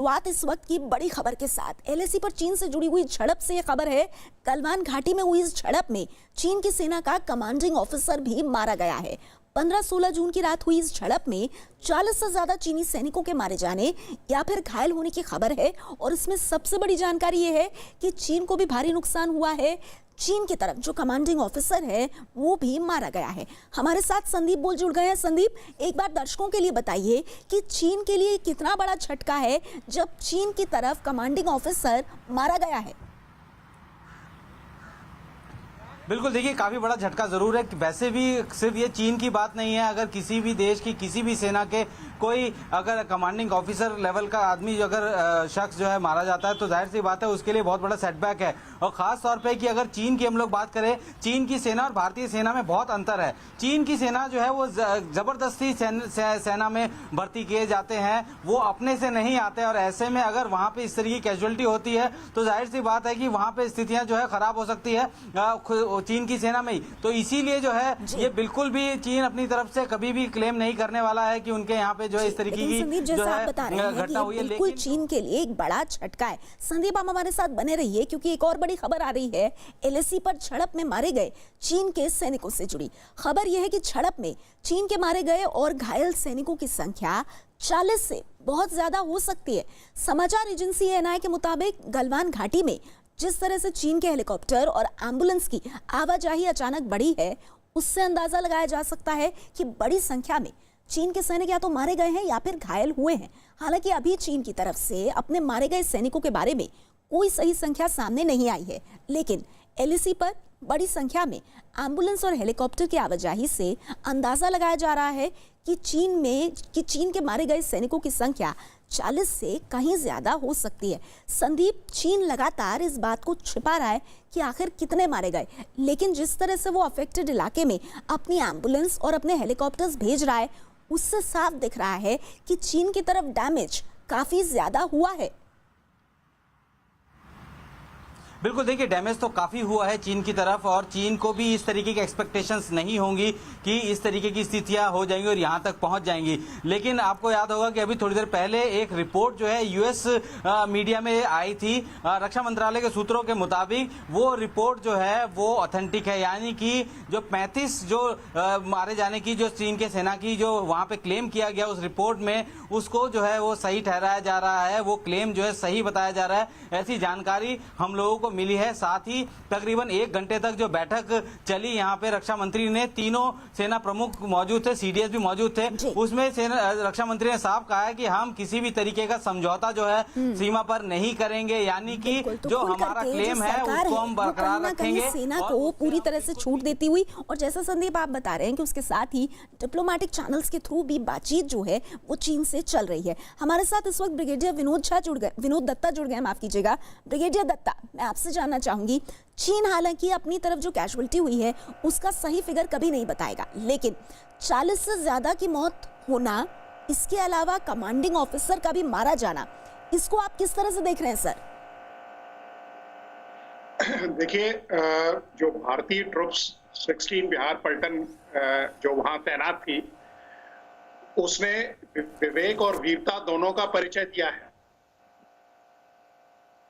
शुरुआत इस वक्त की बड़ी खबर के साथ। एलएसी पर चीन से जुड़ी हुई झड़प से ये खबर है। गलवान घाटी में हुई इस झड़प में चीन की सेना का कमांडिंग ऑफिसर भी मारा गया है। 15-16 जून की रात हुई इस झड़प में 40 से ज्यादा चीनी सैनिकों के मारे जाने या फिर घायल होने की खबर है। और इसमें सबसे बड़ी जानकारी ये है कि चीन को भी भारी नुकसान हुआ है। चीन की तरफ जो कमांडिंग ऑफिसर है वो भी मारा गया है। हमारे साथ संदीप बोल जुड़ गए हैं। संदीप, एक बार दर्शकों के लिए बताइए कि चीन के लिए कितना बड़ा झटका है जब चीन की तरफ कमांडिंग ऑफिसर मारा गया है। बिल्कुल, देखिए काफी बड़ा झटका जरूर है। वैसे भी सिर्फ ये चीन की बात नहीं है, अगर किसी भी देश की किसी भी सेना के कोई अगर कमांडिंग ऑफिसर लेवल का आदमी अगर शख्स जो है मारा जाता है तो जाहिर सी बात है उसके लिए बहुत बड़ा सेटबैक है। और खास तौर पे कि अगर चीन की हम लोग बात करें, चीन की सेना और भारतीय सेना में बहुत अंतर है। चीन की सेना जो है वो जबरदस्ती सेना में भर्ती किए जाते हैं, वो अपने से नहीं आते। और ऐसे में अगर वहां पे इस तरह की कैजुअलिटी होती है तो जाहिर सी बात है कि वहां पे स्थितियां जो है खराब हो सकती है चीन की सेना में ही। तो इसीलिए जो है ये बिल्कुल भी चीन अपनी तरफ से कभी भी क्लेम नहीं करने वाला है कि उनके यहाँ पे जो है इस तरीके की जो है घटना हुई है। बिल्कुल चीन के लिए एक बड़ा झटका है। संदीप, आप हमारे साथ बने रहिए क्योंकि एक और बड़ी खबर आ रही है। एलएसी पर झड़प में मारे गए चीन के सैनिकों से जुड़ी खबर यह है कि झड़प में चीन के मारे गए और घायल सैनिकों की संख्या 40 से बहुत ज्यादा हो सकती है। समाचार एजेंसी एएनआई के मुताबिक गलवान घाटी में जिस तरह से चीन के हेलीकॉप्टर और एम्बुलेंस की आवाजाही अचानक बढ़ी है, उससे अंदाजा लगाया जा सकता है कि बड़ी संख्या में चीन के सैनिक या तो मारे गए हैं या फिर घायल हुए हैं। हालांकि अभी चीन की तरफ से अपने मारे गए सैनिकों के बारे में कोई सही संख्या सामने नहीं आई है, लेकिन एलएसी पर बड़ी संख्या में एम्बुलेंस और हेलीकॉप्टर की आवाजाही से अंदाजा लगाया जा रहा है कि चीन के मारे गए सैनिकों की संख्या 40 से कहीं ज्यादा हो सकती है। संदीप, चीन लगातार इस बात को छिपा रहा है कि आखिर कितने मारे गए, लेकिन जिस तरह से वो अफेक्टेड इलाके में अपनी एम्बुलेंस और अपने हेलीकॉप्टर्स भेज रहा है, उससे साफ दिख रहा है कि चीन की तरफ डैमेज काफी ज्यादा हुआ है। बिल्कुल, देखिए डैमेज तो काफी हुआ है चीन की तरफ, और चीन को भी इस तरीके की एक्सपेक्टेशंस नहीं होंगी कि इस तरीके की स्थितियां हो जाएंगी और यहां तक पहुंच जाएंगी। लेकिन आपको याद होगा कि अभी थोड़ी देर पहले एक रिपोर्ट जो है यूएस मीडिया में आई थी। रक्षा मंत्रालय के सूत्रों के मुताबिक वो रिपोर्ट जो है वो ऑथेंटिक है, यानी कि जो 35 जो मारे जाने की जो चीन के सेना की जो वहां पे क्लेम किया गया उस रिपोर्ट में, उसको जो है वो सही ठहराया जा रहा है, वो क्लेम जो है सही बताया जा रहा है। ऐसी जानकारी हम लोगों को मिली है। साथ ही तकरीबन 1 घंटे तक जो बैठक चली, यहाँ पे रक्षा मंत्री ने, तीनों सेना प्रमुख मौजूद थे, सीडीएस भी मौजूद थे, उसमें रक्षा मंत्री ने साफ कहा है कि हम किसी भी तरीके का समझौता जो है सीमा पर नहीं करेंगे, यानी कि जो हमारा क्लेम है उसको हम बरकरार रखेंगे। सेना को पूरी तरह से छूट देती हुई, और जैसा संदीप आप बता रहे हैं कि उसके साथ ही डिप्लोमेटिक चैनल्स के थ्रू भी बातचीत जो है वो चीन से चल रही है। हमारे साथ इस वक्त ब्रिगेडियर विनोद दत्ता जुड़ गए, माफ कीजिएगा। ब्रिगेडियर दत्ता, मैं आपसे जानना चाहूंगी, चीन हालांकि अपनी तरफ जो कैजुअलिटी हुई है उसका सही फिगर कभी नहीं बताएगा, लेकिन 40 से ज्यादा की मौत होना, इसके अलावा कमांडिंग ऑफिसर का भी मारा जाना, इसको आप किस तरह से देख रहे हैं सर? देखिए, जो भारतीय ट्रुप्स 16 बिहार पलटन जो वहां तैनात थी, उसने विवेक और वीरता दोनों का परिचय दिया है।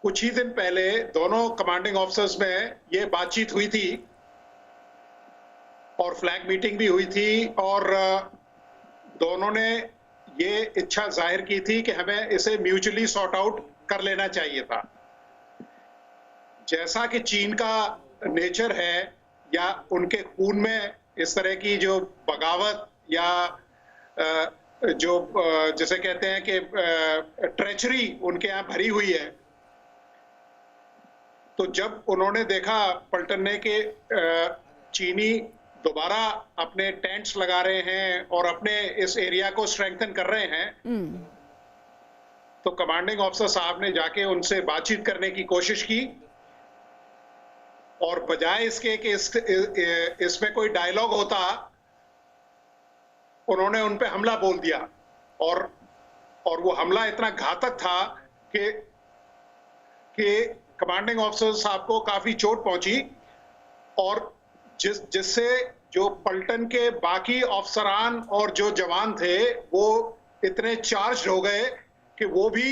कुछ ही दिन पहले दोनों कमांडिंग ऑफिसर्स में ये बातचीत हुई थी और फ्लैग मीटिंग भी हुई थी, और दोनों ने ये इच्छा जाहिर की थी कि हमें इसे म्यूचुअली सॉर्ट आउट कर लेना चाहिए था। जैसा कि चीन का नेचर है या उनके खून में इस तरह की जो बगावत या जो जिसे कहते हैं कि ट्रेचरी उनके यहाँ भरी हुई है, तो जब उन्होंने देखा पलटन ने कि चीनी दोबारा अपने टेंट्स लगा रहे हैं और अपने इस एरिया को स्ट्रेंथन कर रहे हैं, तो कमांडिंग ऑफिसर साहब ने जाके उनसे बातचीत करने की कोशिश की, और बजाय इसके कि इसमें कोई डायलॉग होता, उन्होंने उन पे हमला बोल दिया। और वो हमला इतना घातक था कि कमांडिंग ऑफिसर साहब को काफी चोट पहुंची, और जिससे जो पलटन के बाकी अफसरान और जो जवान थे वो इतने चार्ज हो गए कि वो भी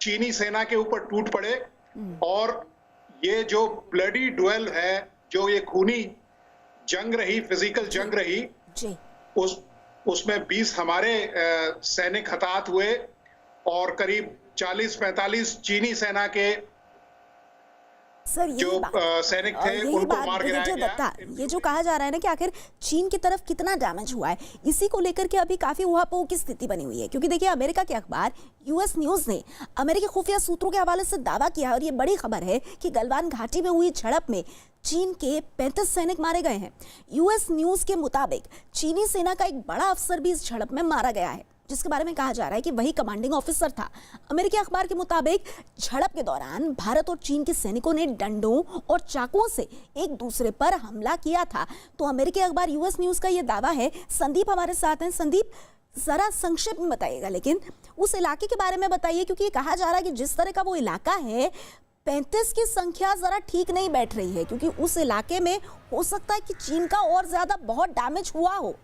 चीनी सेना के ऊपर टूट पड़े और ये जो ब्लडी ड्वेल है, जो ये खूनी जंग रही, फिजिकल जंग रही, जी उसमें 20 हमारे सैनिक हताहत हुए और करीब 40-45 चीनी सेना के सर जो सैनिक थे उनको मार गिराया गया। दत्ता, ये जो कहा जा रहा है ना कि आखिर चीन की तरफ कितना डैमेज हुआ है, इसी को लेकर के अभी काफी उहापोह की स्थिति बनी हुई है। क्योंकि देखिए, अमेरिका के अखबार यूएस न्यूज ने अमेरिकी खुफिया सूत्रों के हवाले से दावा किया है, और ये बड़ी खबर है कि गलवान घाटी में हुई झड़प में चीन के 35 सैनिक मारे गए हैं। यूएस न्यूज के मुताबिक चीनी सेना का एक बड़ा अफसर भी इस झड़प में मारा गया है, जिसके बारे में कहा जा रहा है कि वही कमांडिंग ऑफिसर था। अमेरिकी अखबार के मुताबिक झड़प के दौरान भारत और चीन के सैनिकों ने डंडों और चाकुओं से एक दूसरे पर हमला किया था। तो अमेरिकी अखबार यूएस न्यूज का यह दावा है। संदीप हमारे साथ हैं। संदीप, जरा संक्षेप में बताइएगा, लेकिन उस इलाके के बारे में बताइए, क्योंकि ये कहा जा रहा है कि जिस तरह का वो इलाका है, 35 की संख्या जरा ठीक नहीं बैठ रही है, क्योंकि उस इलाके में हो सकता है कि चीन का और ज्यादा बहुत डैमेज हुआ हो।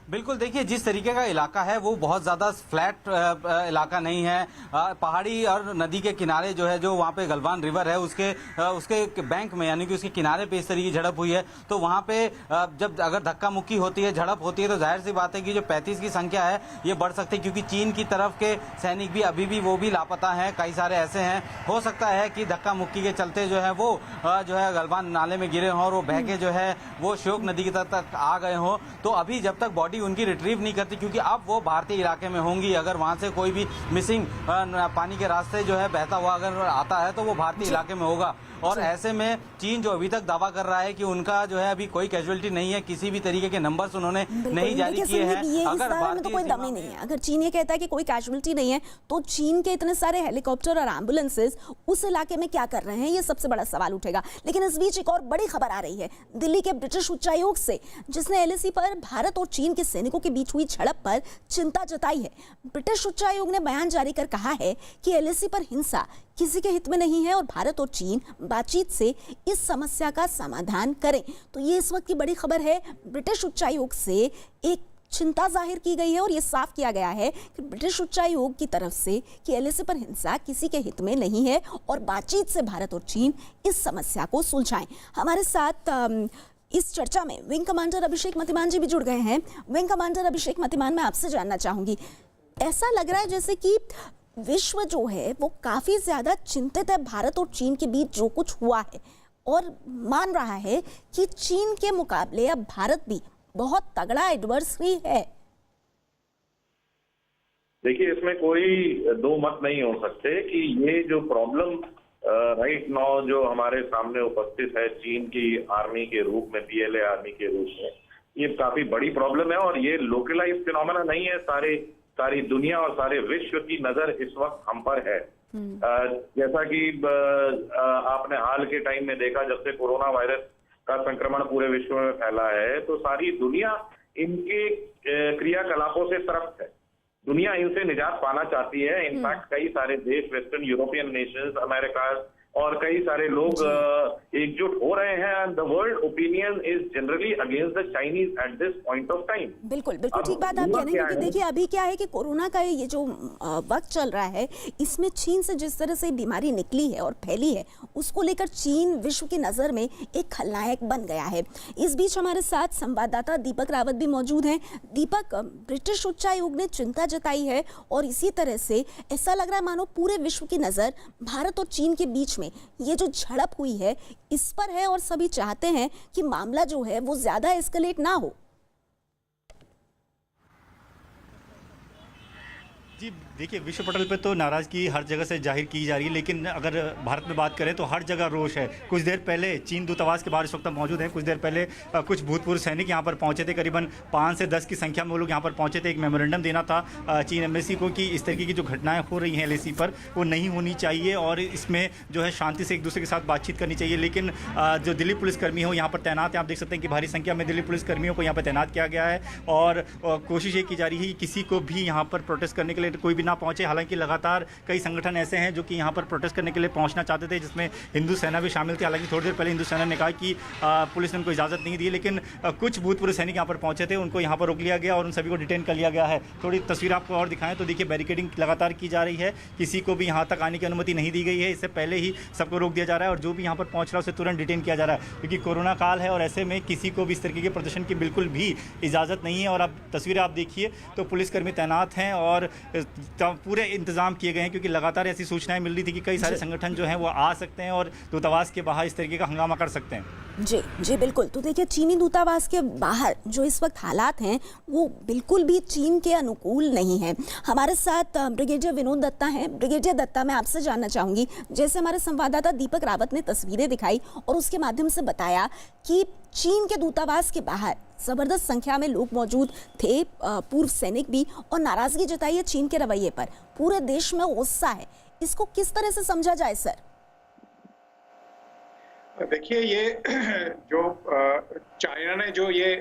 बिल्कुल, देखिए जिस तरीके का इलाका है वो बहुत ज़्यादा फ्लैट इलाका नहीं है। पहाड़ी और नदी के किनारे जो है, जो वहाँ पे गलवान रिवर है, उसके बैंक में, यानी कि उसके किनारे पे इस तरीके की झड़प हुई है। तो वहाँ पे जब अगर धक्का मुक्की होती है, झड़प होती है, तो जाहिर सी बात है कि जो 35 की संख्या है ये बढ़ सकती है, क्योंकि चीन की तरफ के सैनिक भी अभी भी वो भी लापता हैं। कई सारे ऐसे हैं, हो सकता है कि धक्का मुक्की के चलते जो है वो जो है गलवान नाले में गिरे हों और वो बह के जो है वो श्योक नदी की तरफ तक आ गए हों। तो अभी जब तक बॉडी उनकी रिट्रीव नहीं करती, क्योंकि अब वो भारतीय इलाके में होंगी, अगर वहां से कोई भी मिसिंग पानी के रास्ते जो है बहता हुआ अगर आता है तो वो भारतीय इलाके में होगा। और ऐसे में चीन जो अभी तक दावा कर रहा है कि उनका जो है अभी कोई कैजुअलिटी नहीं है, किसी भी तरीके के नंबर्स उन्होंने नहीं जारी किए हैं। अगर भारत तो कोई दम ही नहीं है, अगर चीन ये कहता है कि कोई कैजुअलिटी नहीं है, तो चीन के इतने सारे हेलीकॉप्टर और एम्बुलेंसेज उस इलाके में क्या कर रहे हैं, ये सबसे बड़ा सवाल उठेगा। लेकिन इस बीच एक और बड़ी खबर आ रही है दिल्ली के ब्रिटिश उच्चायोग से, जिसने एलएसी पर भारत और चीन के सैनिकों के बीच हुई झड़प पर चिंता जताई है। ब्रिटिश उच्चायोग ने बयान जारी कर कहा है कि एलएसी पर हिंसा किसी के हित में नहीं है और भारत और चीन बातचीत से इस समस्या का समाधान करें। तो ये इस वक्त की बड़ी खबर है। ब्रिटिश उच्चायोग से एक चिंता जाहिर की गई है और ये साफ किया गया है कि ब्रिटिश उच्चायोग की तरफ से कि एलएसी पर हिंसा किसी के हित में नहीं है और बातचीत से भारत और चीन इस समस्या को सुलझाएं। हमारे साथ इस चर्चा में विंग कमांडर अभिषेक मतिमान जी भी जुड़ गए हैं। विंग कमांडर अभिषेक मतिमान, मैं आपसे जानना चाहूंगी, ऐसा लग रहा है जैसे कि विश्व जो है वो काफी ज्यादा चिंतित है भारत और चीन के बीच जो कुछ हुआ है, और मान रहा है कि चीन के मुकाबले अब भारत भी बहुत तगड़ा एडवर्सरी है। देखिए, इसमें कोई दो मत नहीं हो सकते कि ये जो प्रॉब्लम राइट नाउ जो हमारे सामने उपस्थित है चीन की आर्मी के रूप में, पीएलए आर्मी के रूप में, ये काफी बड़ी प्रॉब्लम है और ये लोकलाइज फिनोमेना नहीं है। सारी दुनिया और सारे विश्व की नजर इस वक्त हम पर है। जैसा कि आपने हाल के टाइम में देखा, जब से कोरोना वायरस का संक्रमण पूरे विश्व में फैला है, तो सारी दुनिया इनके क्रियाकलापों से त्रस्त है। दुनिया इनसे निजात पाना चाहती है। इनफैक्ट कई सारे देश, वेस्टर्न यूरोपियन नेशंस, अमेरिका और कई सारे लोग एकजुट हो रहे हैं। The world opinion is generally against the Chinese at this point of time. बिल्कुल ठीक बात आप कह रहे हैं, क्योंकि देखिए अभी क्या है कि कोरोना का ये जो वक्त चल रहा है, इसमें चीन से जिस तरह से बीमारी निकली है और फैली है, उसको लेकर चीन विश्व की नजर में एक खलनायक बन गया है। इस बीच हमारे साथ संवाददाता दीपक रावत भी मौजूद हैं। दीपक, ब्रिटिश उच्चायोग ने चिंता जताई है और इसी तरह से ऐसा लग रहा है मानो पूरे विश्व की नजर भारत और चीन के बीच में ये जो झड़प हुई है इस पर है, और सभी चाहते हैं कि मामला जो है वो ज्यादा एस्केलेट ना हो। जी देखिए, विश्व पटल पे तो नाराज़गी हर जगह से जाहिर की जा रही है, लेकिन अगर भारत में बात करें तो हर जगह रोष है। कुछ देर पहले चीन दूतावास के बाहर इस वक्त मौजूद हैं। कुछ देर पहले कुछ भूतपूर्व सैनिक यहाँ पर पहुँचे थे, करीबन 5 से 10 की संख्या में वो लोग यहाँ पर पहुँचे थे। एक मेमोरेंडम देना था चीन एम्बेसी को कि इस तरीके की जो घटनाएँ हो रही हैं एलएसी पर, वो नहीं होनी चाहिए और इसमें जो है शांति से एक दूसरे के साथ बातचीत करनी चाहिए। लेकिन जो दिल्ली पुलिसकर्मी हो यहाँ पर तैनात हैं, आप देख सकते हैं कि भारी संख्या में दिल्ली पुलिसकर्मियों को यहाँ पर तैनात किया गया है और कोशिश ये की जा रही है कि किसी को भी यहाँ पर प्रोटेस्ट करने के लिए लिए कोई भी ना पहुंचे। हालांकि लगातार कई संगठन ऐसे हैं जो कि यहाँ पर प्रोटेस्ट करने के लिए पहुंचना चाहते थे, जिसमें हिंदू सेना भी शामिल थी। हालांकि थोड़ी देर पहले हिंदू सेना ने कहा कि पुलिस ने उनको इजाज़त नहीं दी, लेकिन कुछ भूतपूर्व सैनिक यहाँ पर पहुंचे थे, उनको यहाँ पर रोक लिया गया और उन सभी को डिटेन कर लिया गया है। थोड़ी तस्वीर आपको और दिखाएं तो देखिए बैरिकेडिंग लगातार की जा रही है, किसी को भी यहाँ तक आने की अनुमति नहीं दी गई है। इससे पहले ही सबको रोक दिया जा रहा है और जो भी यहाँ पर पहुँच रहा है उसे तुरंत डिटेन किया जा रहा है, क्योंकि कोरोना काल है और ऐसे में किसी को भी इस तरीके के प्रदर्शन की बिल्कुल भी इजाज़त नहीं है। और अब तस्वीरें आप देखिए तो पुलिसकर्मी तैनात हैं और पूरे इंतजाम किए गए हैं, क्योंकि लगातार ऐसी सूचनाएं मिल रही थी कि कई सारे संगठन जो हैं वो आ सकते हैं और दूतावास के बाहर इस तरीके का हंगामा कर सकते हैं। जी जी बिल्कुल। तो देखिए चीनी दूतावास के बाहर जो इस वक्त हालात हैं वो बिल्कुल भी चीन के अनुकूल नहीं है। हमारे साथ ब्रिगेडियर विनोद दत्ता हैं। ब्रिगेडियर दत्ता, मैं आपसे जानना चाहूंगी, जैसे हमारे संवाददाता दीपक रावत ने तस्वीरें दिखाई और उसके माध्यम से बताया कि चीन के दूतावास के बाहर जबरदस्त संख्या में लोग मौजूद थे, पूर्व सैनिक भी, और नाराजगी जताई है चीन के रवैये पर। पूरे देश में गुस्सा है, इसको किस तरह से समझा जाए सर? देखिए, ये जो चाइना ने जो ये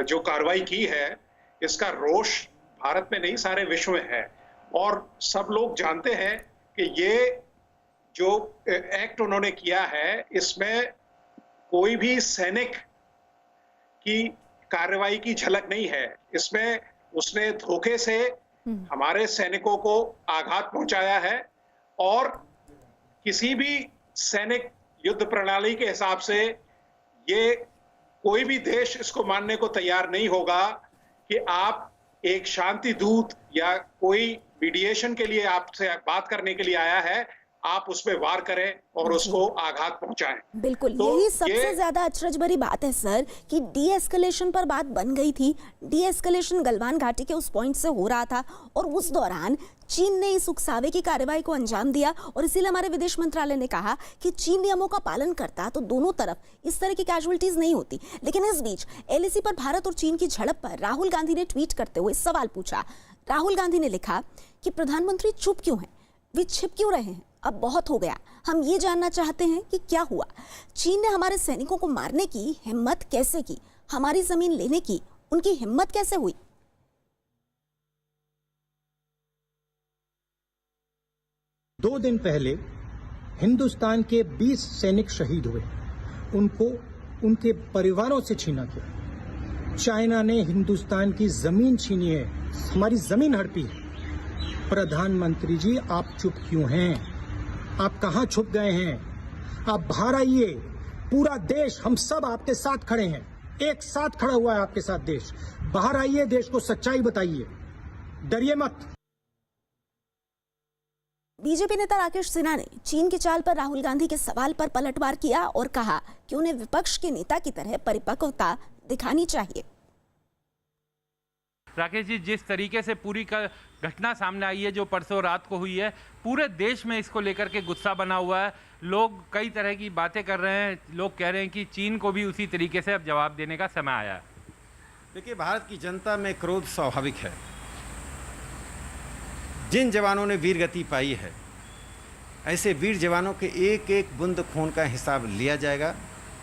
जो कार्रवाई की है, इसका रोष भारत में नहीं सारे विश्व में है। और सब लोग जानते हैं कि ये जो एक्ट उन्होंने किया है, इसमें कोई भी सैनिक की कार्रवाई की झलक नहीं है। इसमें उसने धोखे से हमारे सैनिकों को आघात पहुंचाया है और किसी भी सैनिक युद्ध प्रणाली के हिसाब से ये कोई भी देश इसको मानने को तैयार नहीं होगा कि आप एक शांति दूत या कोई मीडिएशन के लिए आपसे बात करने के लिए आया है, आप उस पे वार करें और उसको आघात पहुंचाएं। बिल्कुल, तो यही सबसे ज्यादा अचरज भरी बात है सर कि डी एस्केलेशन पर बात बन गई थी। डी एस्केलेशन गलवान घाटी के उस पॉइंट से हो रहा था और उस दौरान चीन ने इस उकसावे की कार्रवाई को अंजाम दिया और इसीलिए हमारे विदेश मंत्रालय ने कहा कि चीन नियमों का पालन करता तो दोनों तरफ इस तरह की कैजुअलिटीज नहीं होती। लेकिन इस बीच एलएसी पर भारत और चीन की झड़प पर राहुल गांधी ने ट्वीट करते हुए सवाल पूछा। राहुल गांधी ने लिखा कि प्रधानमंत्री चुप क्यों हैं, वे छिप क्यों रहे हैं, अब बहुत हो गया, हम ये जानना चाहते हैं कि क्या हुआ। चीन ने हमारे सैनिकों को मारने की हिम्मत कैसे की, हमारी जमीन लेने की उनकी हिम्मत कैसे हुई? दो दिन पहले हिंदुस्तान के 20 सैनिक शहीद हुए, उनको उनके परिवारों से छीना गया। चाइना ने हिंदुस्तान की जमीन छीनी है, हमारी जमीन हड़पी है। प्रधानमंत्री जी, आप चुप क्यों हैं? आप कहां छुप गए हैं? आप बाहर आइए। पूरा देश, हम सब आपके साथ खड़े हैं, एक साथ खड़ा हुआ है आपके साथ देश। बाहर आइए, देश को सच्चाई बताइए, डरिए मत। बीजेपी नेता राकेश सिन्हा ने चीन की चाल पर राहुल गांधी के सवाल पर पलटवार किया और कहा कि उन्हें विपक्ष के नेता की तरह परिपक्वता दिखानी चाहिए। राकेश जी, जिस तरीके से पूरी घटना सामने आई है जो परसों रात को हुई है, पूरे देश में इसको लेकर के गुस्सा बना हुआ है। लोग कई तरह की बातें कर रहे हैं, लोग कह रहे हैं कि चीन को भी उसी तरीके से अब जवाब देने का समय आया है। देखिए, भारत की जनता में क्रोध स्वाभाविक है। जिन जवानों ने वीर गति पाई है, ऐसे वीर जवानों के एक एक बूंद खून का हिसाब लिया जाएगा।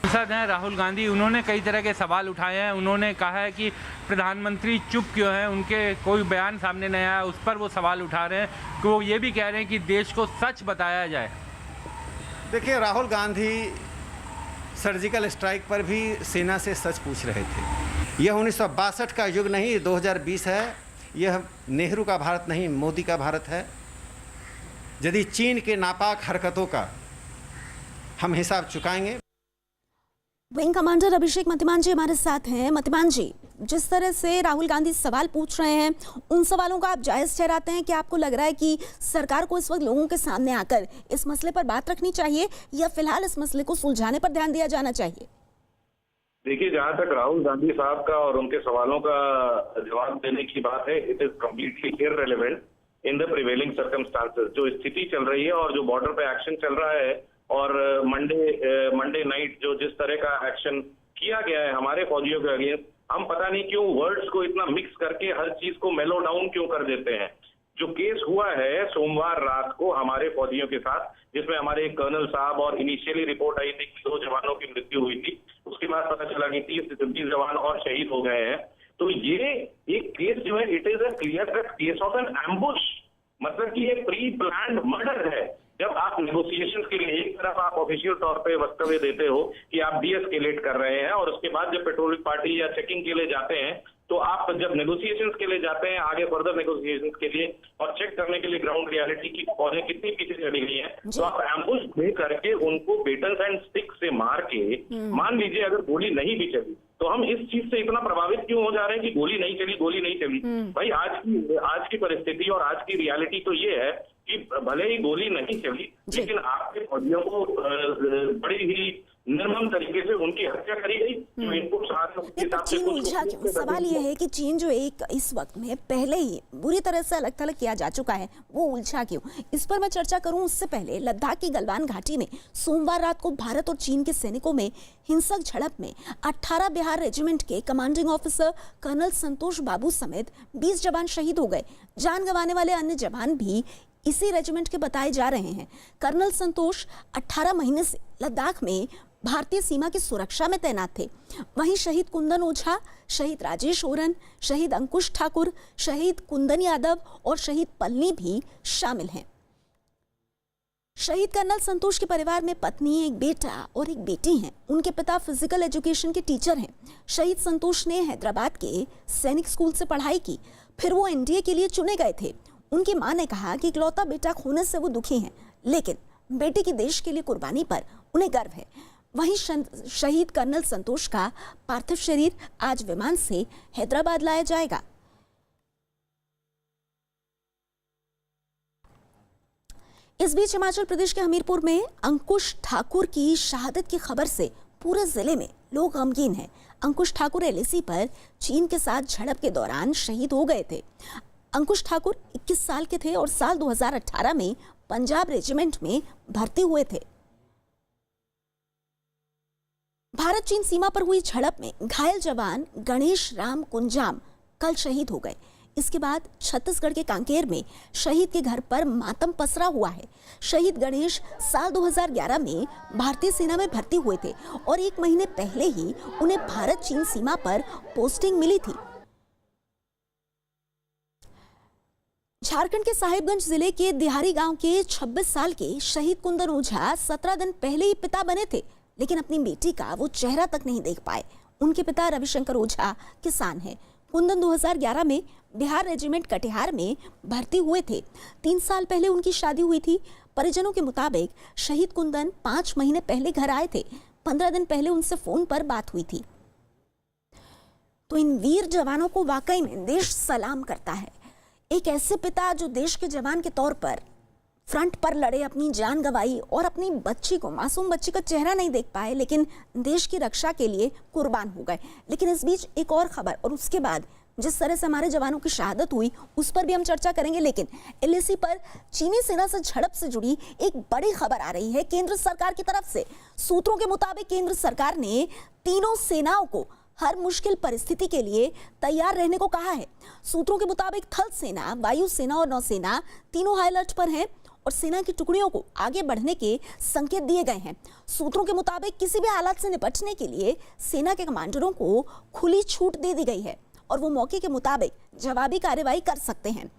सांसद हैं राहुल गांधी, उन्होंने कई तरह के सवाल उठाए हैं। उन्होंने कहा है कि प्रधानमंत्री चुप क्यों हैं, उनके कोई बयान सामने नहीं आया, उस पर वो सवाल उठा रहे हैं कि वो ये भी कह रहे हैं कि देश को सच बताया जाए। देखिए, राहुल गांधी सर्जिकल स्ट्राइक पर भी सेना से सच पूछ रहे थे। यह 1962 का युग नहीं, 2020 है। यह नेहरू का भारत नहीं, मोदी का भारत है। यदि चीन के नापाक हरकतों का हम हिसाब चुकाएंगे। विंग कमांडर अभिषेक मतिमान जी हमारे साथ हैं। मतिमान जी, जिस तरह से राहुल गांधी सवाल पूछ रहे हैं, उन सवालों का आप जायज ठहराते हैं कि आपको लग रहा है कि सरकार को इस वक्त लोगों के सामने आकर इस मसले पर बात रखनी चाहिए या फिलहाल इस मसले को सुलझाने पर ध्यान दिया जाना चाहिए? देखिए, जहां तक राहुल गांधी साहब का और उनके सवालों का जवाब देने की बात है, it is completely irrelevant in the prevailing circumstances. जो स्थिति चल रही है और जो बॉर्डर पे एक्शन चल रहा है और मंडे नाइट जो जिस तरह का एक्शन किया गया है हमारे फौजियों के अगेंस्ट, हम पता नहीं क्यों वर्ड्स को इतना मिक्स करके हर चीज को मेलो डाउन क्यों कर देते हैं। जो केस हुआ है सोमवार रात को हमारे फौजियों के साथ, जिसमें हमारे एक कर्नल साहब और इनिशियली रिपोर्ट आई थी कि 2 जवानों की मृत्यु हुई थी, उसके बाद पता चला कि 30 जवान और शहीद हो गए हैं। तो ये एक केस जो है it is a clear cut case of an ambush, मतलब कि ये प्री प्लान्ड मर्डर है। जब आप नेगोशिएशंस के लिए एक तरफ आप ऑफिशियल तौर पे वक्तव्य देते हो कि आप डीएस्केलेट कर रहे हैं, और उसके बाद जब पेट्रोलिंग पार्टी या चेकिंग के लिए जाते हैं, तो आप जब नेगोशिएशंस के लिए जाते हैं आगे फर्दर नेगोशिएशंस के लिए और चेक करने के लिए ग्राउंड रियलिटी की फौजें कितनी पीछे चली गई हैं, तो आप एम्बुश दे करके उनको बेटन्स एंड स्टिक से मार के, मान लीजिए अगर गोली नहीं भी चली, तो हम इस चीज से इतना प्रभावित क्यों हो जा रहे हैं कि गोली नहीं चली, गोली नहीं चली। भाई आज की परिस्थिति और आज की रियलिटी तो ये है कि भले ही गोली नहीं चली, लेकिन आपके फौजियों को बड़ी ही निर्मम तरीके से उनकी हत्या करी गई। जो इनपुट चीन उलझा क्यों? सवाल यह है कि चीन जो एक इस वक्त में पहले ही बुरी तरह से अलग थलग किया जा चुका है, वो उलझा क्यों? इस पर मैं चर्चा करूं उससे पहले लद्दाख की गलवान घाटी में सोमवार रात को भारत और चीन के सैनिकों में हिंसक झड़प में 18 बिहार रेजिमेंट के कमांडिंग ऑफिसर कर्नल संतोष बाबू समेत 20 जवान शहीद हो गए। जान गंवाने वाले अन्य जवान भी इसी रेजिमेंट के बताए जा रहे हैं। कर्नल संतोष 18 महीने से लद्दाख में भारतीय सीमा की सुरक्षा में तैनात थे। वहीं शहीद कुंदन ओझा, शहीद राजेश ओरन, शहीद अंकुश ठाकुर, शहीद कुंदन यादव और शहीद पलनी भी शामिल हैं। शहीद कर्नल संतोष के परिवार में पत्नी, एक बेटा और एक बेटी हैं। उनके पिता फिजिकल एजुकेशन के टीचर हैं। शहीद संतोष ने हैदराबाद के सैनिक स्कूल से पढ़ाई की, फिर वो एनडीए के लिए चुने गए थे। उनकी मां ने कहा कि इकलौता बेटा खोने से वो दुखी हैं, लेकिन बेटे की देश के लिए कुर्बानी पर उन्हें गर्व है। वहीं शहीद कर्नल संतोष का पार्थिव शरीर आज विमान से हैदराबाद लाया जाएगा। इस बीच हिमाचल प्रदेश के हमीरपुर में अंकुश ठाकुर की शहादत की खबर से पूरे जिले में लोग गमगीन हैं। अंकुश ठाकुर एलएसी पर चीन के साथ झड़प के दौरान शहीद हो गए थे। अंकुश ठाकुर 21 साल के थे और साल 2018 में पंजाब रेजिमेंट में भर्ती हुए थे। भारत चीन सीमा पर हुई झड़प में घायल जवान गणेश राम कुंजाम कल शहीद हो गए। इसके बाद छत्तीसगढ़ के कांकेर में शहीद के घर पर मातम पसरा हुआ है। शहीद गणेश साल 2011 में भारतीय सेना में भर्ती हुए थे और 1 महीने पहले ही उन्हें भारत चीन सीमा पर पोस्टिंग मिली थी। झारखंड के साहिबगंज जिले के दिहारी गांव के 26 साल के शहीद कुंदन ओझा 17 दिन पहले ही पिता बने थे, लेकिन अपनी बेटी का वो चेहरा तक नहीं देख पाए। उनके पिता रविशंकर ओझा किसान हैं। कुंदन 2011 में बिहार रेजिमेंट कटिहार में भर्ती हुए थे। 3 साल पहले उनकी शादी हुई थी। परिजनों के मुताबिक शहीद कुंदन 5 महीने पहले घर आए थे। 15 दिन पहले उनसे फोन पर बात हुई थी। तो इन वीर जवानों को वाकई में देश सलाम करता है। एक ऐसे पिता जो देश के जवान के तौर पर फ्रंट पर लड़े, अपनी जान गंवाई और अपनी बच्ची को, मासूम बच्ची का चेहरा नहीं देख पाए, लेकिन देश की रक्षा के लिए कुर्बान हो गए। लेकिन इस बीच एक और खबर, और उसके बाद जिस तरह से हमारे जवानों की शहादत हुई उस पर भी हम चर्चा करेंगे। लेकिन एलएसी पर चीनी सेना से झड़प से जुड़ी एक बड़ी खबर आ रही है केंद्र सरकार की तरफ से। सूत्रों के मुताबिक केंद्र सरकार ने तीनों सेनाओं को हर मुश्किल परिस्थिति के लिए तैयार रहने को कहा है। सूत्रों के मुताबिक थल सेना, वायु सेना और नौसेना तीनों हाई अलर्ट पर हैं और सेना की टुकड़ियों को आगे बढ़ने के संकेत दिए गए हैं। सूत्रों के मुताबिक किसी भी हालात से निपटने के लिए सेना के कमांडरों को खुली छूट दे दी गई है और वो मौके के मुताबिक जवाबी कार्रवाई कर सकते हैं।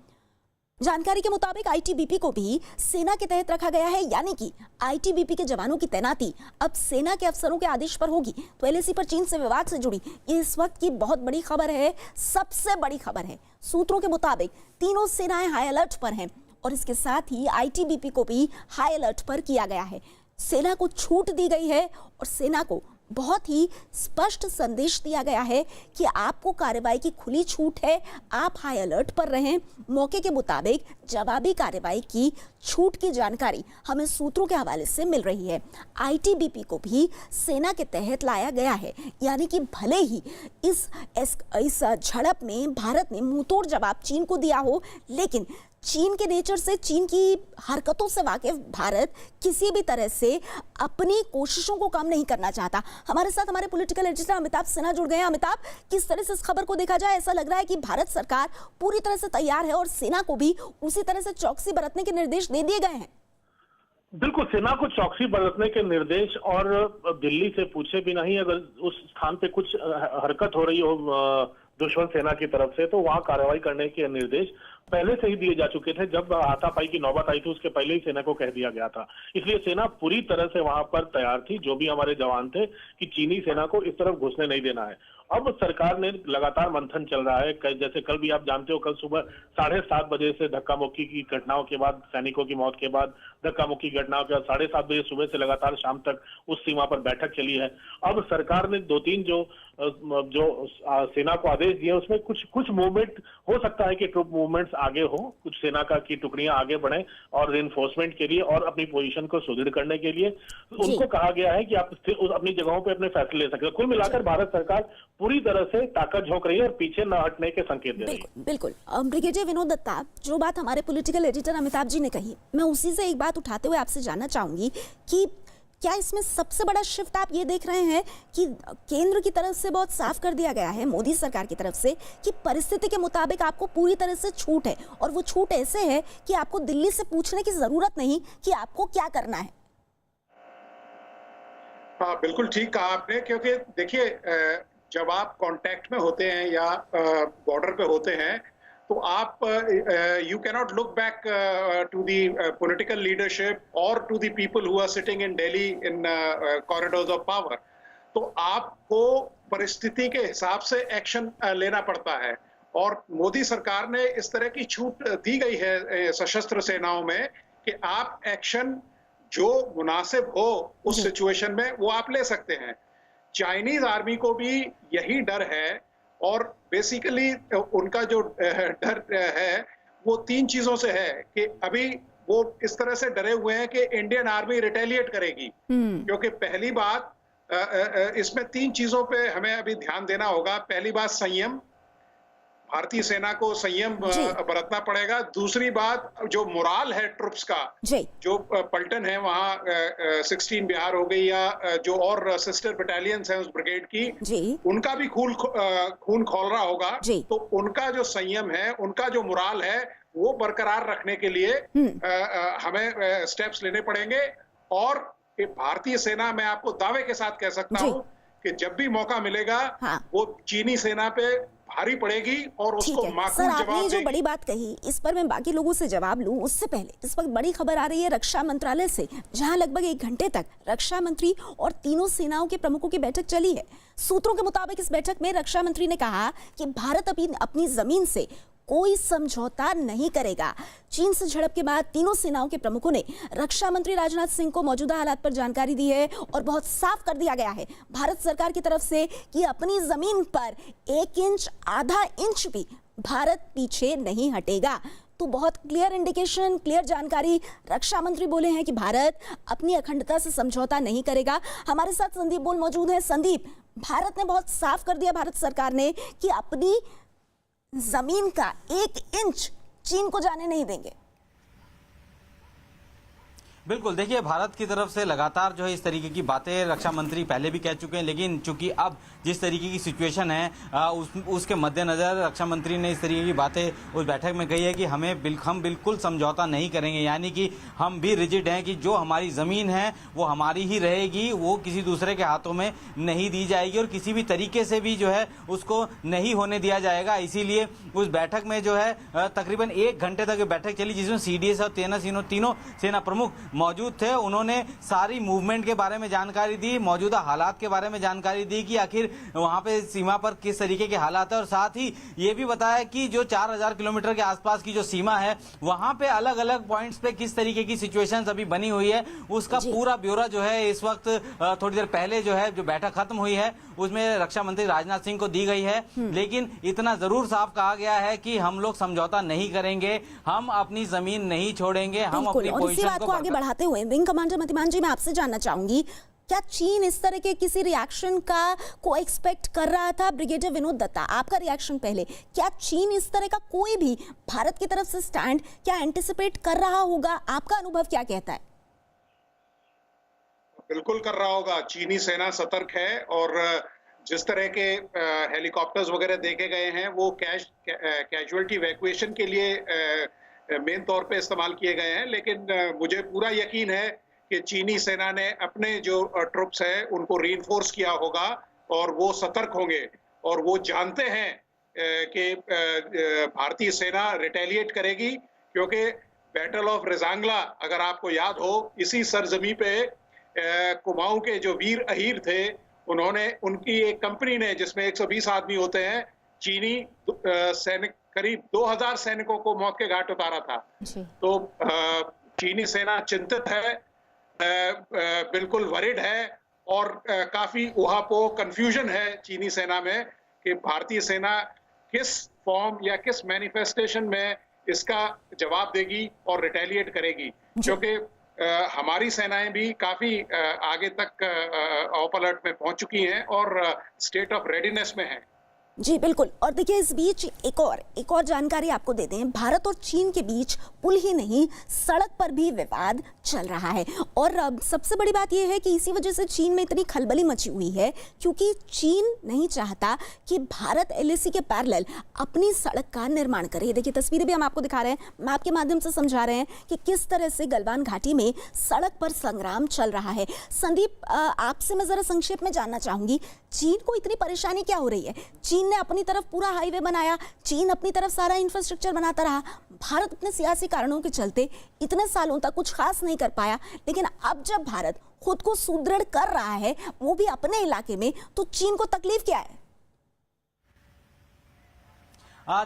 जानकारी के मुताबिक आईटीबीपी को भी सेना के तहत रखा गया है, यानी कि आईटीबीपी के जवानों की तैनाती अब सेना के अफसरों के आदेश पर होगी। तो एलएसी पर चीन से विवाद से जुड़ी ये इस वक्त की बहुत बड़ी खबर है, सबसे बड़ी खबर है। सूत्रों के मुताबिक तीनों सेनाएं हाई अलर्ट पर हैं और इसके साथ ही आईटीबीपी को भी हाई अलर्ट पर किया गया है। सेना को छूट दी गई है और सेना को बहुत ही स्पष्ट संदेश दिया गया है कि आपको कार्रवाई की खुली छूट है, आप हाई अलर्ट पर रहें। मौके के मुताबिक जवाबी कार्रवाई की छूट की जानकारी हमें सूत्रों के हवाले से मिल रही है। आईटीबीपी को भी सेना के तहत लाया गया है, यानी कि भले ही इस झड़प में भारत ने मुंहतोड़ जवाब चीन को दिया हो, लेकिन चीन के नेचर से, चीन की हरकतों से वाकिफ भारत किसी भी तरह से अपनी कोशिशों को कम नहीं करना चाहता। हमारे साथ हमारे पॉलिटिकल एडिटर अमिताभ सिन्हा जुड़ गए हैं। अमिताभ, किस तरह से इस खबर को देखा जाए? ऐसा लग रहा है कि भारत सरकार पूरी तरह से तैयार है और सेना को भी उसी तरह से चौकसी बरतने के निर्देश दे दिए गए हैं। बिल्कुल, सेना को चौकसी बरतने के निर्देश, और दिल्ली से पूछे भी नहीं, अगर उस स्थान पे कुछ हरकत हो रही हो दुश्मन सेना की तरफ से, तो वहां कार्रवाई करने के निर्देश पहले से ही दिए जा चुके थे। जब हाथापाई की नौबत आई थी उसके पहले ही सेना को कह दिया गया था। इसलिए सेना पूरी तरह से वहां पर तैयार थी, जो भी हमारे जवान थे, कि चीनी सेना को इस तरफ घुसने नहीं देना है। अब सरकार ने लगातार मंथन चल रहा है। जैसे कल भी आप जानते हो, कल सुबह 7:30 बजे से धक्का मुक्की की घटनाओं के बाद, सैनिकों की मौत के बाद, धक्का मुक्की घटनाओं के बाद 7:30 बजे सुबह से लगातार शाम तक उस सीमा पर बैठक चली है। अब सरकार ने 2-3 जो सेना को आदेश दिए, उसमें कुछ मूवमेंट हो सकता है कि ट्रुप मूवमेंट्स आगे हो, कुछ सेना की टुकड़ियां आगे बढ़े और रिइंफोर्समेंट के लिए और अपनी पोजीशन को सुदृढ़ करने के लिए उनको कहा गया है कि आप अपनी जगहों पे अपने फैसले ले सकते हैं। कुल मिलाकर भारत सरकार पूरी तरह से ताकत झोंक रही है और पीछे न हटने के संकेत दे रही है। बिल्कुल। ब्रिगेडियर विनोद दत्ता, जो बात हमारे पॉलिटिकल एडिटर अमिताभ जी ने कही, मैं उसी से एक बात उठाते हुए आपसे जानना चाहूंगी कि क्या इसमें सबसे बड़ा शिफ्ट आप ये देख रहे हैं कि केंद्र की तरफ से बहुत साफ कर दिया गया है, मोदी सरकार की तरफ से, कि परिस्थिति के मुताबिक आपको पूरी तरह से छूट है, और वो छूट ऐसे है कि आपको दिल्ली से पूछने की जरूरत नहीं कि आपको क्या करना है? हाँ, बिल्कुल ठीक कहा आपने, क्योंकि देखिए, जब आप कांटेक्ट में होते हैं या बॉर्डर पे होते हैं, तो आप you cannot look back to the political leadership or to the people who are sitting in Delhi in corridors of power. तो आपको परिस्थिति के हिसाब से एक्शन लेना पड़ता है, और मोदी सरकार ने इस तरह की छूट दी गई है सशस्त्र सेनाओं में कि आप एक्शन जो मुनासिब हो उस सिचुएशन में वो आप ले सकते हैं। चाइनीज आर्मी को भी यही डर है, और बेसिकली उनका जो डर है वो 3 चीजों से है कि अभी वो इस तरह से डरे हुए हैं कि इंडियन आर्मी रिटेलिएट करेगी। क्योंकि पहली बात, इसमें 3 चीजों पे हमें अभी ध्यान देना होगा। पहली बात, संयम, भारतीय सेना को संयम बरतना पड़ेगा। दूसरी बात, जो मोराल है ट्रुप्स का, जो पलटन है वहाँ 16 बिहार हो गई, या जो और सिस्टर बटालियंस हैं उस ब्रिगेड की, उनका भी खून खौल रहा होगा। तो उनका जो संयम है, उनका जो मोराल है, वो बरकरार रखने के लिए हमें स्टेप्स लेने पड़ेंगे। और भारतीय सेना, मैं आपको दावे के साथ कह सकता हूँ कि जब भी मौका मिलेगा, वो चीनी सेना पे भारी पड़ेगी और उसको माकूल जवाब देगी। आपने जो बड़ी बात कही, इस पर मैं बाकी लोगों से जवाब लूं, उससे पहले इस वक्त बड़ी खबर आ रही है रक्षा मंत्रालय से, जहां लगभग 1 घंटे तक रक्षा मंत्री और तीनों सेनाओं के प्रमुखों की बैठक चली है। सूत्रों के मुताबिक इस बैठक में रक्षा मंत्री ने कहा कि भारत अपनी जमीन से कोई समझौता नहीं करेगा। चीन से झड़प के बाद तीनों सेनाओं के प्रमुखों ने रक्षा मंत्री राजनाथ सिंह को मौजूदा हालात पर जानकारी दी है, और बहुत साफ कर दिया गया है भारत सरकार की तरफ से कि अपनी जमीन पर 1 इंच, आधा इंच भी भारत पीछे नहीं हटेगा। तो बहुत क्लियर इंडिकेशन, क्लियर जानकारी रक्षा मंत्री बोले हैं कि भारत अपनी अखंडता से समझौता नहीं करेगा। हमारे साथ संदीप बोल मौजूद हैं। संदीप, भारत ने बहुत साफ कर दिया, भारत सरकार ने, कि अपनी जमीन का 1 इंच चीन को जाने नहीं देंगे। बिल्कुल, देखिए, भारत की तरफ से लगातार जो है इस तरीके की बातें रक्षा मंत्री पहले भी कह चुके हैं, लेकिन चूंकि अब जिस तरीके की सिचुएशन है उसके मद्देनजर रक्षा मंत्री ने इस तरीके की बातें उस बैठक में कही है कि हम बिल्कुल समझौता नहीं करेंगे। यानी कि हम भी रिजिड हैं कि जो हमारी ज़मीन है वो हमारी ही रहेगी, वो किसी दूसरे के हाथों में नहीं दी जाएगी, और किसी भी तरीके से भी जो है उसको नहीं होने दिया जाएगा। इसीलिए उस बैठक में जो है तकरीबन 1 घंटे तक बैठक चली, जिसमें CDS और तीनों सेना प्रमुख मौजूद थे। उन्होंने सारी मूवमेंट के बारे में जानकारी दी, मौजूदा हालात के बारे में जानकारी दी कि आखिर वहां पे सीमा पर किस तरीके के हालात है, और साथ ही ये भी बताया कि जो 4000 किलोमीटर के आसपास की जो सीमा है, वहां पे अलग अलग पॉइंट्स पे किस तरीके की सिचुएशंस अभी बनी हुई है, उसका पूरा ब्यौरा जो है इस वक्त थोड़ी देर पहले जो है जो बैठक खत्म हुई है उसमें रक्षा मंत्री राजनाथ सिंह को दी गई है। लेकिन इतना जरूर साफ कहा गया है कि हम लोग समझौता नहीं करेंगे, हम अपनी जमीन नहीं छोड़ेंगे, हम अपनी पोजीशन को आगे बढ़ाते हुए विंग कमांडर मतिमान जी, मैं आपसे जानना चाहूंगी, क्या चीन इस तरह के किसी रिएक्शन को एक्सपेक्ट कर रहा था? ब्रिगेडियर विनोद दत्ता, आपका रिएक्शन पहले, क्या चीन इस तरह का कोई भी भारत की तरफ से स्टैंड क्या एंटिसिपेट कर रहा होगा? आपका अनुभव क्या कहता है? बिल्कुल कर रहा होगा। चीनी सेना सतर्क है, और जिस तरह के हेलीकॉप्टर्स वगैरह देखे गए हैं वो कैजुअलिटी इवैक्यूएशन के लिए मेन तौर पे इस्तेमाल किए गए हैं। लेकिन मुझे पूरा यकीन है कि चीनी सेना ने अपने जो ट्रुप्स हैं उनको रीइंफोर्स किया होगा, और वो सतर्क होंगे, और वो जानते हैं कि भारतीय सेना रिटेलिएट करेगी, क्योंकि बैटल ऑफ रेजांगला अगर आपको याद हो, इसी सरजमी पे कुमाऊं के जो वीर अहीर थे, उनकी एक कंपनी ने जिसमें 120 आदमी होते हैं, चीनी सैनिक करीब 2000 सैनिकों को मौत के घाट उतारा था। तो चीनी सेना चिंतित है, बिल्कुल वरिड है, और काफी उहापोह कंफ्यूजन है चीनी सेना में कि भारतीय सेना किस फॉर्म या किस मैनिफेस्टेशन में इसका जवाब देगी और रिटेलिएट करेगी, क्योंकि हमारी सेनाएं भी काफी आगे तक ऑफ अलर्ट में पहुंच चुकी हैं और स्टेट ऑफ रेडीनेस में हैं। जी बिल्कुल। और देखिए, इस बीच एक और जानकारी आपको दे दें, भारत और चीन के बीच पुल ही नहीं, सड़क पर भी विवाद चल रहा है। और सबसे बड़ी बात यह है कि इसी वजह से चीन में इतनी खलबली मची हुई है, क्योंकि चीन नहीं चाहता कि भारत एलएसी के पैरेलल अपनी सड़क का निर्माण करे। देखिए, तस्वीरें भी हम आपको दिखा रहे हैं, मैप के माध्यम से समझा रहे हैं कि किस तरह से गलवान घाटी में सड़क पर संग्राम चल रहा है। संदीप, आपसे मैं जरा संक्षेप में जानना चाहूंगी, चीन को इतनी परेशानी क्या हो रही है? चीन ने अपनी तरफ पूरा हाईवे बनाया, चीन अपनी तरफ सारा इंफ्रास्ट्रक्चर बनाता रहा, भारत अपने सियासी कारणों के चलते इतने सालों तक कुछ खास नहीं कर पाया। लेकिन अब जब भारत खुद को सुदृढ़ कर रहा है, वो भी अपने इलाके में, तो चीन को तकलीफ क्या है?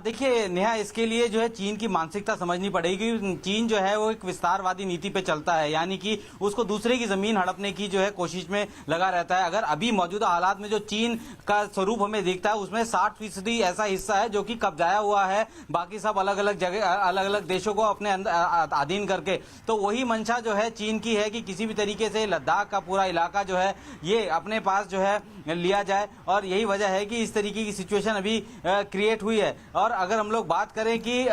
देखिए नेहा, इसके लिए जो है चीन की मानसिकता समझनी पड़ेगी। चीन जो है वो एक विस्तारवादी नीति पे चलता है, यानी कि उसको दूसरे की जमीन हड़पने की जो है कोशिश में लगा रहता है। अगर अभी मौजूदा हालात में जो चीन का स्वरूप हमें दिखता है, उसमें 60% ऐसा हिस्सा है जो कि कब्जाया हुआ है, बाकी सब अलग अलग जगह, अलग अलग देशों को अपने अधीन करके। तो वही मंशा जो है चीन की है कि किसी भी तरीके से लद्दाख का पूरा इलाका जो है ये अपने पास जो है लिया जाए, और यही वजह है कि इस तरीके की सिचुएशन अभी क्रिएट हुई है। और अगर हम लोग बात करें कि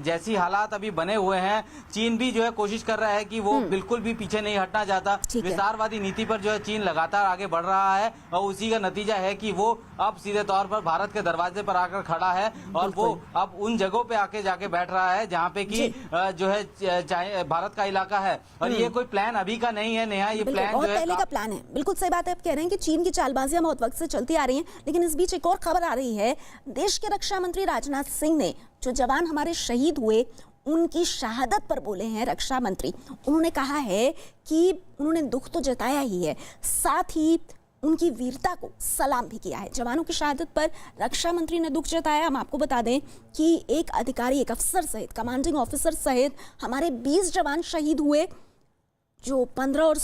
जैसी हालात अभी बने हुए हैं, चीन भी जो है कोशिश कर रहा है कि वो बिल्कुल भी पीछे नहीं हटना चाहता। विस्तारवादी नीति पर जो है चीन लगातार आगे बढ़ रहा है, और उसी का नतीजा है कि वो अब सीधे तौर पर भारत के दरवाजे पर आकर खड़ा है, और वो अब उन जगहों पे आके जाके बैठ रहा है जहाँ पे कि जो है भारत का इलाका है। और ये कोई प्लान अभी का नहीं है नेहा, ये प्लान बहुत जो है पहले का प्लान है। बिल्कुल सही बात है, आप कह रहे हैं कि चीन की चालबाजियां बहुत वक्त से चलती आ रही हैं। लेकिन इस बीच एक और खबर आ रही है, देश के रक्षा मंत्री राजनाथ सिंह ने जो जवान हमारे शहीद हुए उनकी शहादत पर बोले हैं। रक्षा मंत्री, उन्होंने कहा है कि उन्होंने दुख तो जताया ही है, साथ ही उनकी वीरता को सलाम भी किया है। जवानों की शहादत पर रक्षा मंत्री ने दुख जताया। हम आपको बता दें कि एक अधिकारी, एक अफसर सहित, कमांडिंग ऑफिसर सहित हमारे 20 जवान शहीद हुए। जो 15 और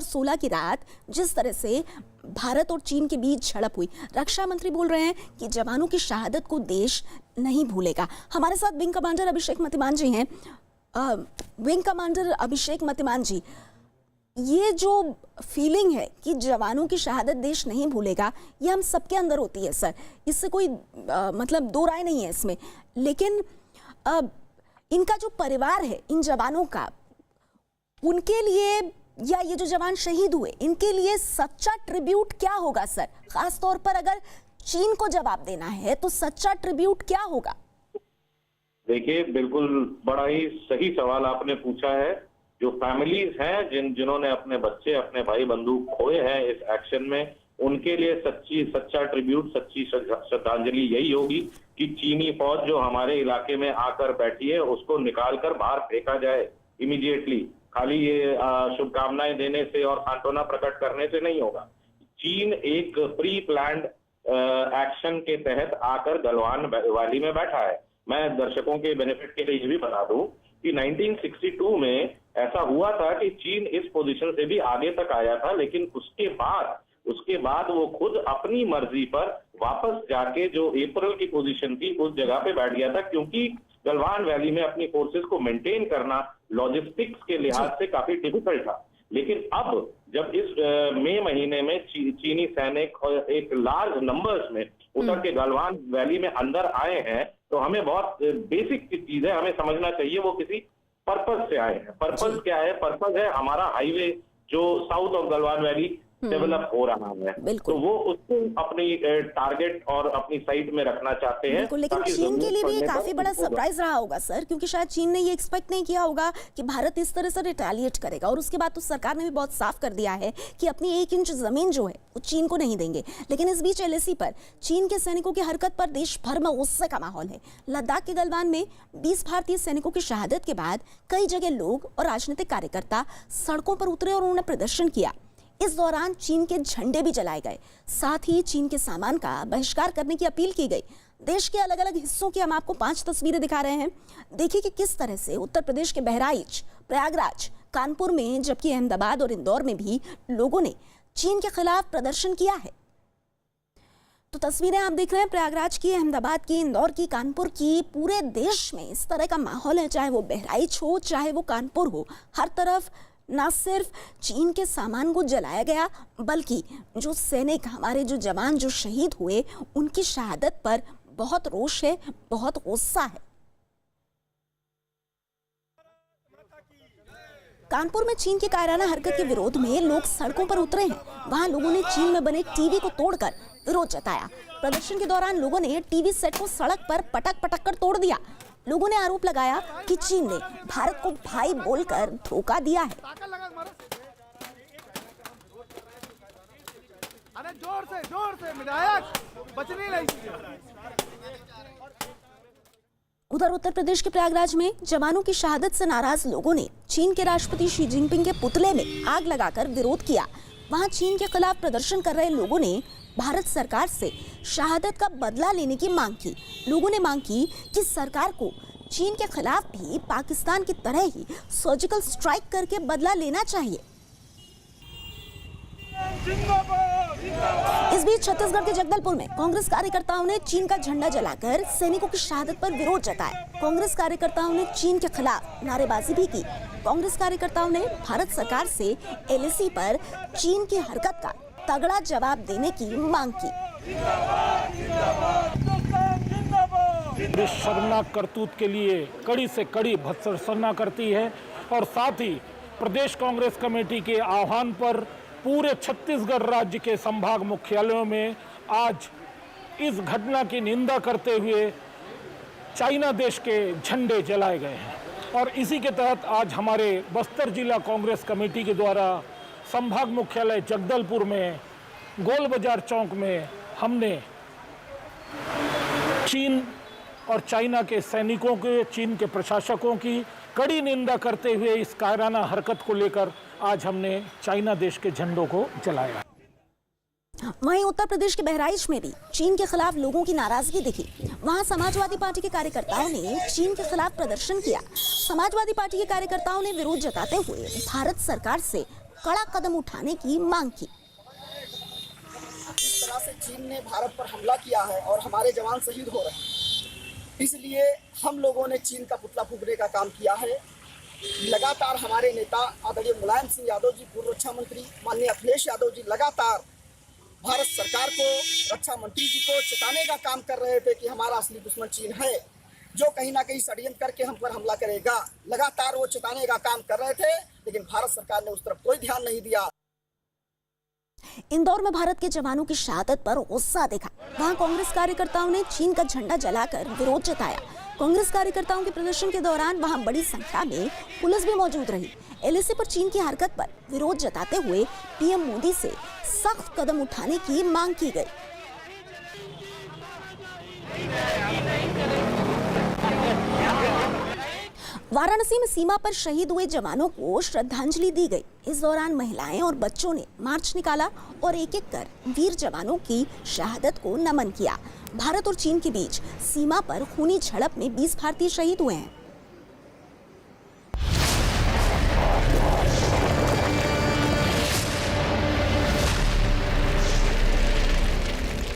16 की रात जिस तरह से भारत और चीन के बीच झड़प हुई, रक्षा मंत्री बोल रहे हैं कि जवानों की शहादत को देश नहीं भूलेगा। हमारे साथ विंग कमांडर अभिषेक मतिमान जी हैं। विंग कमांडर अभिषेक मतिमान जी, ये जो फीलिंग है कि जवानों की शहादत देश नहीं भूलेगा, ये हम सबके अंदर होती है सर, इससे कोई मतलब दो राय नहीं है इसमें। लेकिन इनका जो परिवार है इन जवानों का, उनके लिए, या ये जो जवान शहीद हुए, इनके लिए सच्चा ट्रिब्यूट क्या होगा सर? खास तौर पर अगर चीन को जवाब देना है तो सच्चा ट्रिब्यूट क्या होगा? देखिए, बिल्कुल बड़ा ही सही सवाल आपने पूछा है। जो फैमिलीज हैं जिन्होंने अपने बच्चे, अपने भाई बंधु खोए हैं इस एक्शन में, उनके लिए सच्चा ट्रिब्यूट, सच्ची श्रद्धांजलि यही होगी कि चीनी फौज जो हमारे इलाके में आकर बैठी है उसको निकालकर बाहर फेंका जाए इमीडिएटली। खाली ये शुभकामनाएं देने से और सांत्वना प्रकट करने से नहीं होगा। चीन एक प्री प्लान्ड एक्शन के तहत आकर गलवान वैली में बैठा है। मैं दर्शकों के बेनिफिट के लिए ये भी बता दूं कि 1962 में ऐसा हुआ था कि चीन इस पोजीशन से भी आगे तक आया था, लेकिन उसके बाद वो खुद अपनी मर्जी पर वापस जाके जो अप्रैल की पोजीशन थी उस जगह पे बैठ गया था, क्योंकि गलवान वैली में अपनी फोर्सेस को मेंटेन करना लॉजिस्टिक्स के लिहाज से काफी डिफिकल्ट था। लेकिन अब जब इस मई महीने में चीनी सैनिक और एक लार्ज नंबर्स में उतर के गलवान वैली में अंदर आए हैं, तो हमें बहुत बेसिक चीज है, हमें समझना चाहिए वो किसी पर्पज से आए हैं। पर्पज क्या है? पर्पज है हमारा हाईवे जो south of Galwan valley develop हो रहा है, बिल्कुल। तो वो उसको अपनी टारगेट और अपनी साइट में रखना चाहते हैं। बिल्कुल, लेकिन ताकि चीन के लिए भी ये जरूरत काफी पड़ने बड़ा पर सरप्राइज रहा होगा सर, क्योंकि शायद चीन ने ये एक्सपेक्ट नहीं किया होगा कि भारत इस तरह से रिटेलिएट करेगा। और उसके बाद तो सरकार ने भी बहुत साफ कर दिया है कि अपनी 1 इंच जमीन जो है वो चीन को नहीं देंगे। लेकिन इस बीच एलएसी पर चीन के सैनिकों की हरकत पर देश भर में गुस्से का माहौल है। लद्दाख के गलवान में 20 भारतीय सैनिकों की शहादत के बाद कई जगह लोग और राजनीतिक कार्यकर्ता सड़कों पर उतरे और उन्होंने प्रदर्शन किया। इस दौरान चीन के झंडे भी जलाए गए, साथ ही चीन के सामान का बहिष्कार करने की अपील की गई। देश के अलग अलग हिस्सों की हम आपको 5 तस्वीरें दिखा रहे हैं। देखिए कि किस तरह से उत्तर प्रदेश के बहराइच, प्रयागराज, कानपुर में, जबकि अहमदाबाद और इंदौर में भी लोगों ने चीन के खिलाफ प्रदर्शन किया है। तो तस्वीरें आप देख रहे हैं प्रयागराज की, अहमदाबाद की, इंदौर की, कानपुर की। पूरे देश में इस तरह का माहौल है, चाहे वो बहराइच हो, चाहे वो कानपुर हो। हर तरफ ना सिर्फ चीन के सामान को जलाया गया, बल्कि जो सैनिक, हमारे जो जवान जो शहीद हुए, उनकी शहादत पर बहुत रोष है, बहुत गुस्सा है। कानपुर में चीन की कायराना हरकत के विरोध में लोग सड़कों पर उतरे हैं। वहां लोगों ने चीन में बने टीवी को तोड़कर विरोध जताया। प्रदर्शन के दौरान लोगों ने टीवी सेट को सड़क पर पटक पटक कर तोड़ दिया। लोगों ने आरोप लगाया कि चीन ने भारत को भाई बोलकर धोखा दिया है। अरे जोर से विधायक बचने लगी। उधर उत्तर प्रदेश के प्रयागराज में जवानों की शहादत से नाराज लोगों ने चीन के राष्ट्रपति शी जिनपिंग के पुतले में आग लगाकर विरोध किया। वहां चीन के खिलाफ प्रदर्शन कर रहे लोगों ने भारत सरकार से शहादत का बदला लेने की मांग की। लोगों ने मांग की कि सरकार को चीन के खिलाफ भी पाकिस्तान की तरह ही सर्जिकल स्ट्राइक करके बदला लेना चाहिए। इस बीच छत्तीसगढ़ के जगदलपुर में कांग्रेस कार्यकर्ताओं ने चीन का झंडा जलाकर सैनिकों की शहादत पर विरोध जताया। कांग्रेस कार्यकर्ताओं ने चीन के खिलाफ नारेबाजी भी की। कांग्रेस कार्यकर्ताओं ने भारत सरकार से एलएसी पर चीन की हरकत का तगड़ा जवाब देने की मांग की। शर्मनाक करतूत के लिए कड़ी से कड़ी भर्त्सना करती है और साथ ही प्रदेश कांग्रेस कमेटी के आह्वान पर पूरे छत्तीसगढ़ राज्य के संभाग मुख्यालयों में आज इस घटना की निंदा करते हुए चाइना देश के झंडे जलाए गए हैं। और इसी के तहत आज हमारे बस्तर जिला कांग्रेस कमेटी के द्वारा संभाग मुख्यालय जगदलपुर में गोल बाजार चौक में हमने चीन और चाइना के सैनिकों के, चीन के प्रशासकों की कड़ी निंदा करते हुए इस कायराना हरकत को लेकर आज हमने चाइना देश के झंडों को जलाया। वहीं उत्तर प्रदेश के बहराइच में भी चीन के खिलाफ लोगों की नाराजगी दिखी। वहां समाजवादी पार्टी के कार्यकर्ताओं ने चीन के खिलाफ प्रदर्शन किया। समाजवादी पार्टी के कार्यकर्ताओं ने विरोध जताते हुए भारत सरकार से कड़ा कदम उठाने की मांग की। इस तरह से चीन ने भारत पर हमला किया है और हमारे जवान शहीद हो रहे हैं, इसलिए हम लोगों ने चीन का पुतला फूंकने का काम किया है। लगातार हमारे नेता आदरणीय मुलायम सिंह यादव जी, पूर्व रक्षा मंत्री माननीय अखिलेश यादव जी लगातार भारत सरकार को, रक्षा मंत्री जी को चेताने का काम कर रहे थे कि हमारा असली दुश्मन चीन है, जो कहीं ना कहीं षड्यंत्र करके हम पर हमला करेगा। लगातार वो चेताने का काम कर रहे थे, लेकिन भारत सरकार ने उस तरफ कोई ध्यान नहीं दिया। इंदौर में भारत के जवानों की शहादत पर गुस्सा देखा। वहां कांग्रेस कार्यकर्ताओं ने चीन का झंडा जलाकर विरोध जताया। कांग्रेस कार्यकर्ताओं के प्रदर्शन के दौरान वहां बड़ी संख्या में पुलिस भी मौजूद रही। एलएसी पर चीन की हरकत पर विरोध जताते हुए पीएम मोदी से सख्त कदम उठाने की मांग की गई। वाराणसी में सीमा पर शहीद हुए जवानों को श्रद्धांजलि दी गई। इस दौरान महिलाएं और बच्चों ने मार्च निकाला और एक एक कर वीर जवानों की शहादत को नमन किया। भारत और चीन के बीच सीमा पर खूनी झड़प में 20 भारतीय शहीद हुए हैं।